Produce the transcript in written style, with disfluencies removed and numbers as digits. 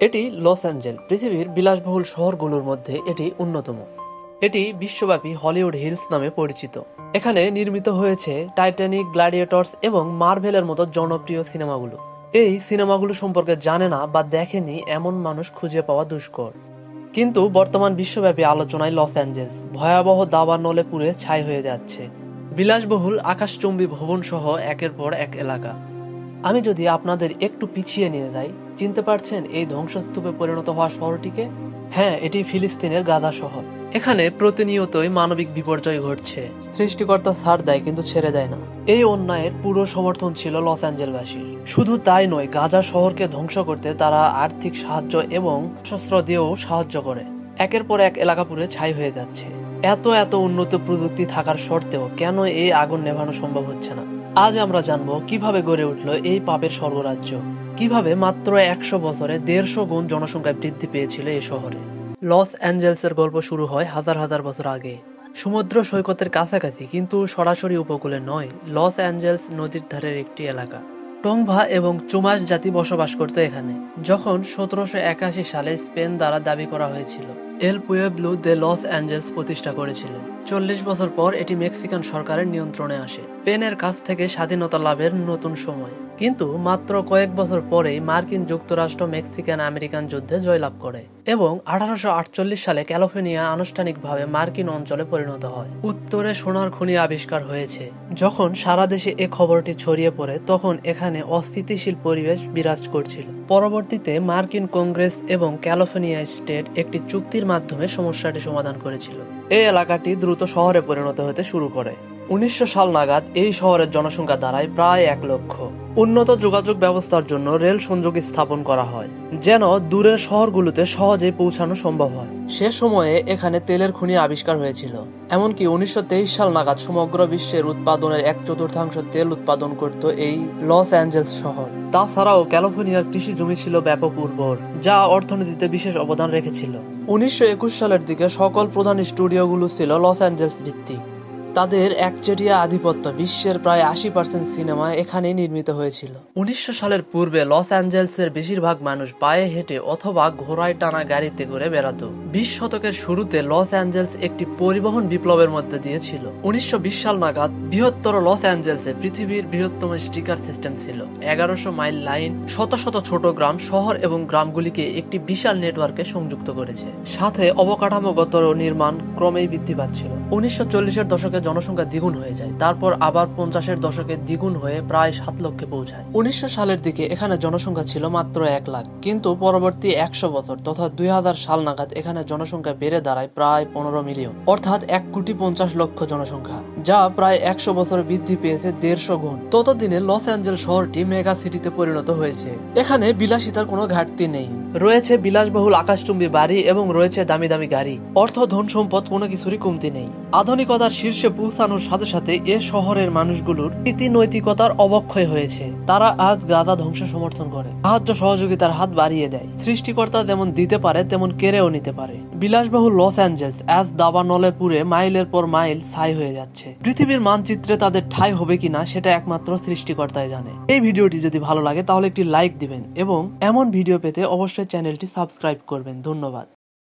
এটি loss Angel, পৃথিবীর বিলাসবহুল শহরগুলোর মধ্যে এটি অন্যতম। এটি বিশ্বব্যাপী হলিউড হিলস নামে পরিচিত। এখানে নির্মিত হয়েছে টাইটানিক, গ্ল্যাডিয়েটর্স এবং মার্ভেলের মতো জনপ্রিয় সিনেমাগুলো। এই সিনেমাগুলো সম্পর্কে জানে না বা দেখেনি এমন মানুষ খুঁজে পাওয়া দুষ্কর। কিন্তু বর্তমান বিশ্বব্যাপী আলোচনায় লস অ্যাঞ্জেলস ভয়াবহ দাবানলে পুড়ে ছাই হয়ে যাচ্ছে। বিলাসবহুল আকাশচুম্বী ভবন সহ একের পর এক এলাকা। আমি যদি আপনাদের একটু পিছিয়ে নিয়ে যাই, চিনতে পারছেন এই ধ্বংসস্তূপে পরিণত হওয়া শহরটিকে? হ্যাঁ, এটি ফিলিস্তিনের গাজা শহর। এখানে প্রতিনিয়তই মানবিক বিপর্যয় ঘটছে। সৃষ্টিকর্তা ছাড় দেয় কিন্তু ছেড়ে দেয় না। এই অন্যায়ের পুরো সমর্থন ছিল লস অ্যাঞ্জেলবাসীর। শুধু তাই নয়, গাজা শহরকে ধ্বংস করতে তারা আর্থিক সাহায্য এবং শস্ত্র দিয়েও সাহায্য করে। একের পর এক এলাকা পুরো ছাই হয়ে যাচ্ছে। এত এত উন্নত প্রযুক্তি থাকার সত্ত্বেও কেন এই আগুন নেভানো সম্ভব হচ্ছে না? আজ আমরা জানবো কিভাবে গড়ে উঠল এই পাপের স্বর্গরাজ্য, কিভাবে মাত্র 100 বছরে 150 গুণ জনসংখ্যা বৃদ্ধি পেয়েছিল এই শহরে। লস অ্যাঞ্জেলসের গল্প শুরু হয় হাজার হাজার বছর আগে, সমুদ্র সৈকতের কাছাকাছি কিন্তু সরাসরি উপকূলে নয়। লস অ্যাঞ্জেলস নদীর ধারের একটি এলাকা। টংভা এবং চুমাস জাতি বসবাস করত এখানে। যখন 1781 সালে স্পেন দ্বারা দাবি করা হয়েছিল, এল পুয়েবলো দে লস অ্যাঞ্জেলস প্রতিষ্ঠা করেছিলেন। 40 বছর পর এটি মেক্সিকান সরকারের নিয়ন্ত্রণে আসে। স্পেনের কাছ থেকে স্বাধীনতা লাভের নতুন সময়। কিন্তু মাত্র কয়েক বছর পরেই মার্কিন যুক্তরাষ্ট্র মেক্সিকান আমেরিকান যুদ্ধে জয়লাভ করে এবং 1848 সালে ক্যালিফোর্নিয়া আনুষ্ঠানিকভাবে মার্কিন অঞ্চলে পরিণত হয়। উত্তরে সোনার খনি আবিষ্কার হয়েছে। যখন সারা দেশে এ খবরটি ছড়িয়ে পড়ে, তখন এখানে অস্থিতিশীল পরিবেশ বিরাজ করছিল। পরবর্তীতে মার্কিন কংগ্রেস এবং ক্যালিফোর্নিয়া স্টেট একটি চুক্তির মাধ্যমে সমস্যাটি সমাধান করেছিল। এই এলাকাটি দ্রুত শহরে পরিণত হতে শুরু করে। 1900 সাল নাগাদ এই শহরের জনসংখ্যা দাঁড়ায় প্রায় 1 লক্ষ। উন্নত যোগাযোগ ব্যবস্থার জন্য রেল সংযোগ স্থাপন করা হয়, যেন দূরের শহরগুলোতে সহজেই পৌঁছানো সম্ভব হয়। সে সময়ে এখানে তেলের খনি আবিষ্কার হয়েছিল। এমনকি 1923 সাল নাগাদ সমগ্র বিশ্বের উৎপাদনের 1/4 তেল উৎপাদন করত এই লস অ্যাঞ্জেলস শহর। তাছাড়াও ক্যালিফোর্নিয়ার কৃষি জমি ছিল ব্যাপক উর্বর, যা অর্থনীতিতে বিশেষ অবদান রেখেছিল। 1921 সালের দিকে সকল প্রধান স্টুডিওগুলো ছিল লস অ্যাঞ্জেলস ভিত্তিক। তাদের একচেটিয়া আধিপত্য, বিশ্বের প্রায় 80% সিনেমা এখানে নির্মিত হয়েছিল। 1900 সালের পূর্বে লস অ্যাঞ্জেলসের বেশিরভাগ মানুষ পায়ে হেঁটে অথবা ঘোড়ায় টানা গাড়িতে করে বেড়াতো। 20 শতকের শুরুতে লস অ্যাঞ্জেলস একটি পরিবহন বিপ্লবের মধ্যে দিয়ে ছিল। 1920 সাল নাগাদ বৃহত্তর লস অ্যাঞ্জেলসে পৃথিবীর বৃহত্তম স্টিকার সিস্টেম ছিল। 1100 মাইল লাইন শত শত ছোট গ্রাম, শহর এবং গ্রামগুলিকে একটি বিশাল নেটওয়ার্কে সংযুক্ত করেছে। সাথে অবকাঠামোগত নির্মাণ ক্রমেই বৃদ্ধি পাচ্ছিল। 1940-এর দশকে জনসংখ্যা দ্বিগুণ হয়ে যায়। তারপর আবার 50-এর দশকে দ্বিগুণ হয়ে প্রায় 7 লক্ষে পৌঁছায়। 1900 সালের দিকে এখানে জনসংখ্যা ছিল মাত্র 1 লাখ। কিন্তু পরবর্তী 100 বছর তথা 2000 সাল নাগাদ এখানে জনসংখ্যা বেড়ে দাঁড়ায় প্রায় 15 মিলিয়ন, অর্থাৎ 1,50,00,000 জনসংখ্যা, যা প্রায় 100 বছরে বৃদ্ধি পেয়েছে 150 গুণ। ততদিনে লস অ্যাঞ্জেলস শহরটি মেগা সিটিতে পরিণত হয়েছে। এখানে বিলাসিতার কোনো ঘাটতি নেই। রয়েছে বিলাসবহুল আকাশচুম্বী বাড়ি এবং রয়েছে দামি দামি গাড়ি। অর্থ, ধন সম্পদ কোনো কিছুরই কমতি নেই। আধুনিকতার শীর্ষে পৌঁছানোর সাথে সাথে এ শহরের মানুষগুলোর নীতি নৈতিকতার অবক্ষয় হয়েছে। তারা আজ গাজা ধ্বংস সমর্থন করে, সাহায্য সহযোগিতার হাত বাড়িয়ে দেয়। সৃষ্টিকর্তা যেমন দিতে পারে তেমন কেড়েও নিতে পারে। বিলাসবহুল লস অ্যাঞ্জেলস আজ দাবানলে পুড়ে মাইলের পর মাইল ছাই হয়ে যাচ্ছে। পৃথিবীর মানচিত্রে তাদের ঠাঁই হবে কিনা সেটা একমাত্র সৃষ্টিকর্তাই জানে। এই ভিডিওটি যদি ভালো লাগে তাহলে একটি লাইক দিবেন এবং এমন ভিডিও পেতে অবশ্যই চ্যানেলটি সাবস্ক্রাইব করবেন। ধন্যবাদ।